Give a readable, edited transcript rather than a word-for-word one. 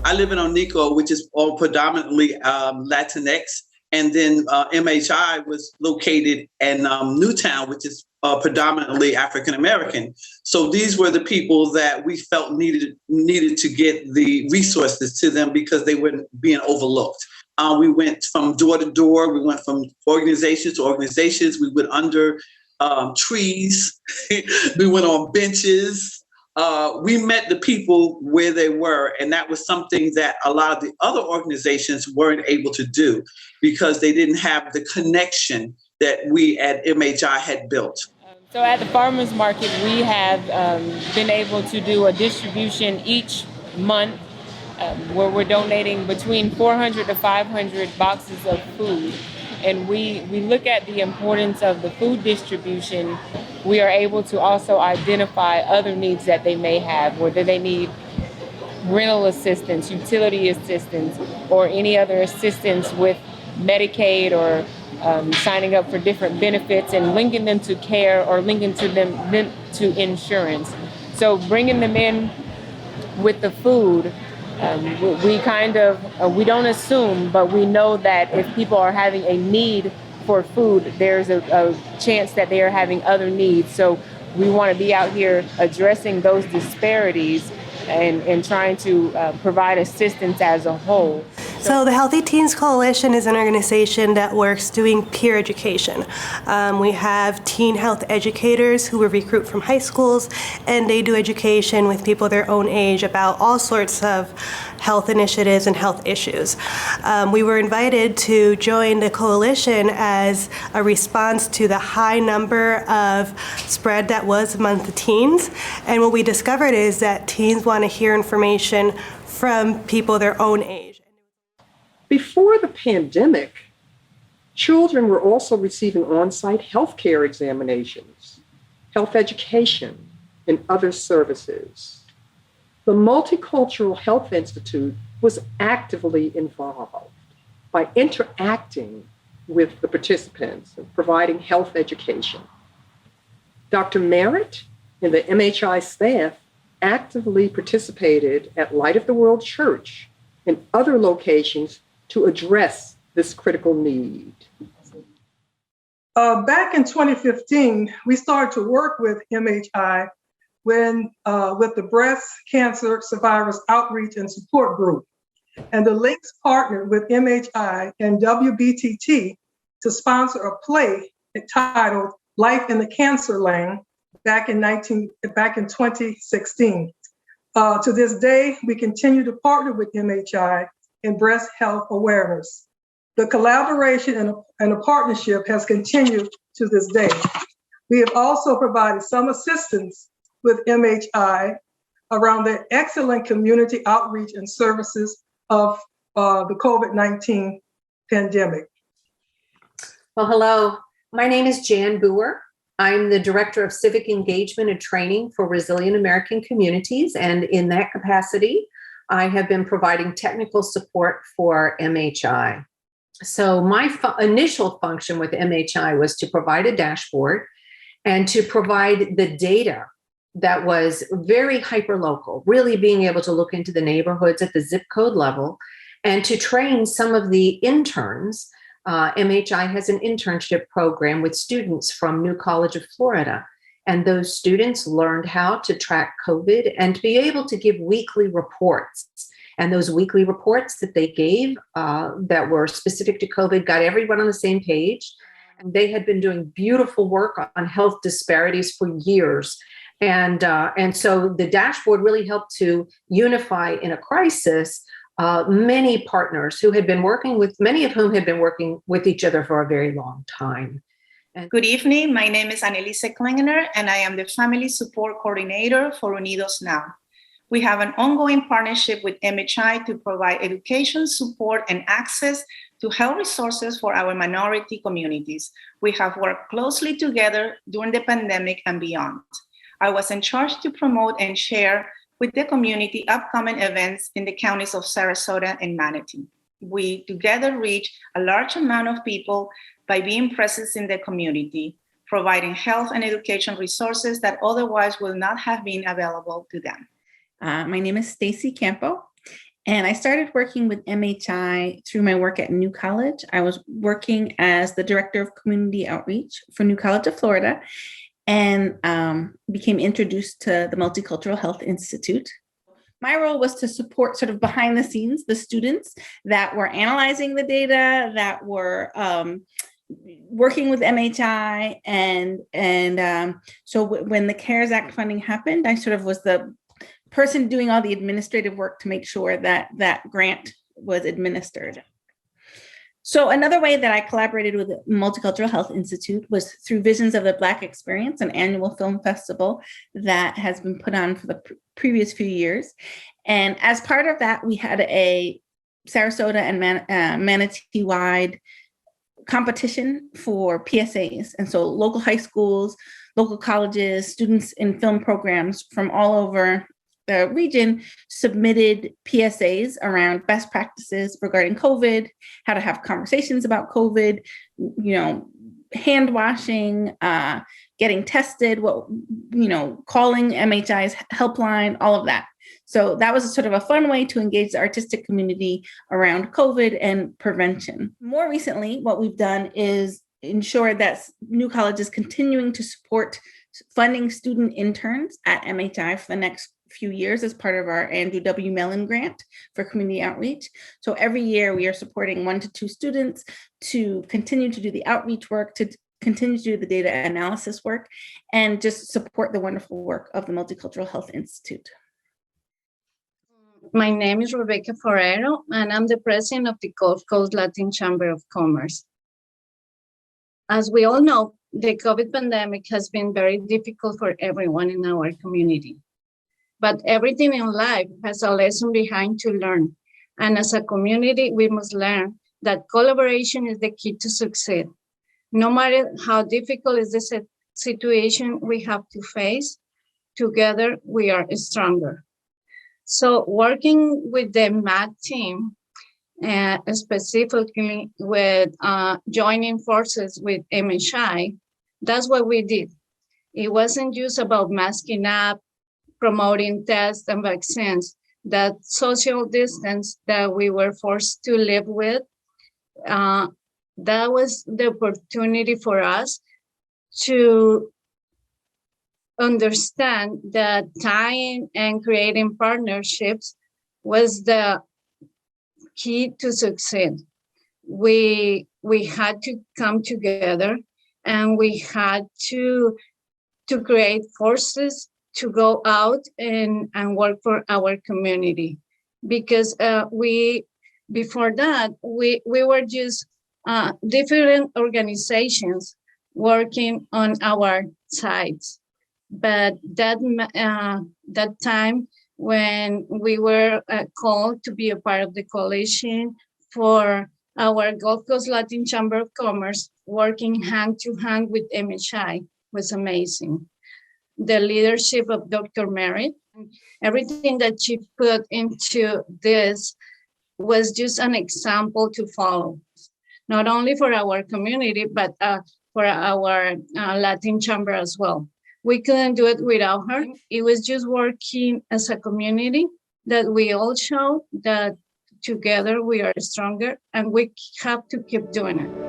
I live in Onico, which is all predominantly Latinx. And then MHI was located in Newtown, which is predominantly African American. So these were the people that we felt needed to get the resources to them because they were being overlooked. We went from door to door. We went from organizations to organizations. We went under trees. We went on benches. We met the people where they were, and that was something that a lot of the other organizations weren't able to do because they didn't have the connection that we at MHI had built. So at the farmers market, we have been able to do a distribution each month where we're donating between 400 to 500 boxes of food. And we look at the importance of the food distribution. We are able to also identify other needs that they may have, whether they need rental assistance, utility assistance, or any other assistance with Medicaid or signing up for different benefits and linking them to care or linking to them to insurance. So bringing them in with the food, we don't assume, but we know that if people are having a need for food, there's a chance that they are having other needs. So we want to be out here addressing those disparities and trying to provide assistance as a whole. So the Healthy Teens Coalition is an organization that works doing peer education. We have teen health educators who we recruit from high schools, and they do education with people their own age about all sorts of health initiatives and health issues. We were invited to join the coalition as a response to the high number of spread that was among the teens. And what we discovered is that teens want to hear information from people their own age. Before the pandemic, children were also receiving on-site healthcare examinations, health education, and other services. The Multicultural Health Institute was actively involved by interacting with the participants and providing health education. Dr. Merritt and the MHI staff actively participated at Light of the World Church and other locations to address this critical need. Back in 2015, we started to work with MHI with the Breast Cancer Survivors Outreach and Support Group. And the Links partnered with MHI and WBTT to sponsor a play entitled Life in the Cancer Lane back in 2016. To this day, we continue to partner with MHI in breast health awareness. The collaboration and a partnership has continued to this day. We have also provided some assistance with MHI around the excellent community outreach and services of the COVID-19 pandemic. Well, hello, my name is Jan Boeher. I'm the Director of Civic Engagement and Training for Resilient American Communities, and in that capacity, I have been providing technical support for MHI. So my initial function with MHI was to provide a dashboard and to provide the data that was very hyperlocal, really being able to look into the neighborhoods at the zip code level and to train some of the interns. MHI has an internship program with students from New College of Florida. And those students learned how to track COVID and to be able to give weekly reports. And those weekly reports that they gave that were specific to COVID got everyone on the same page. And they had been doing beautiful work on health disparities for years. And so the dashboard really helped to unify in a crisis many partners who had been working with, many of whom had been working with each other for a very long time. Good evening. My name is Annelisa Klingener, and I am the Family Support Coordinator for Unidos Now. We have an ongoing partnership with MHI to provide education, support, and access to health resources for our minority communities. We have worked closely together during the pandemic and beyond. I was in charge to promote and share with the community upcoming events in the counties of Sarasota and Manatee. We together reach a large amount of people by being present in the community, providing health and education resources that otherwise will not have been available to them. My name is Stacy Campo, And I started working with MHI through my work at New College. I was working as the director of community outreach for New College of Florida, and became introduced to the Multicultural Health Institute. My role was to support sort of behind the scenes, the students that were analyzing the data, that were working with MHI. So when the CARES Act funding happened, I sort of was the person doing all the administrative work to make sure that that grant was administered. So another way that I collaborated with the Multicultural Health Institute was through Visions of the Black Experience, an annual film festival that has been put on for the previous few years. And as part of that, we had a Sarasota and Manatee-wide competition for PSAs. And so local high schools, local colleges, students in film programs from all over the region submitted PSAs around best practices regarding COVID, how to have conversations about COVID, hand washing, getting tested, calling MHI's helpline, all of that. So that was sort of a fun way to engage the artistic community around COVID and prevention. More recently, what we've done is ensure that New College is continuing to support funding student interns at MHI for the next few years as part of our Andrew W. Mellon grant for community outreach. So every year we are supporting 1 to 2 students to continue to do the outreach work, to continue to do the data analysis work, and just support the wonderful work of the Multicultural Health Institute. My name is Rebecca Forero, and I'm the president of the Gulf Coast Latin Chamber of Commerce. As we all know, the COVID pandemic has been very difficult for everyone in our community. But everything in life has a lesson behind to learn. And as a community, we must learn that collaboration is the key to succeed. No matter how difficult is the situation we have to face, together we are stronger. So working with the MAT team, specifically with joining forces with MHI, that's what we did. It wasn't just about masking up, promoting tests and vaccines. That social distance that we were forced to live with, that was the opportunity for us to understand that tying and creating partnerships was the key to succeed. We had to come together, and we had to create forces to go out and work for our community, because before that we were just different organizations working on our sides. But that time when we were called to be a part of the coalition for our Gulf Coast Latin Chamber of Commerce, working hand to hand with MHI was amazing. The leadership of Dr. Merritt, everything that she put into this was just an example to follow, not only for our community, but for our Latin chamber as well. We couldn't do it without her. It was just working as a community that we all showed that together we are stronger, and we have to keep doing it.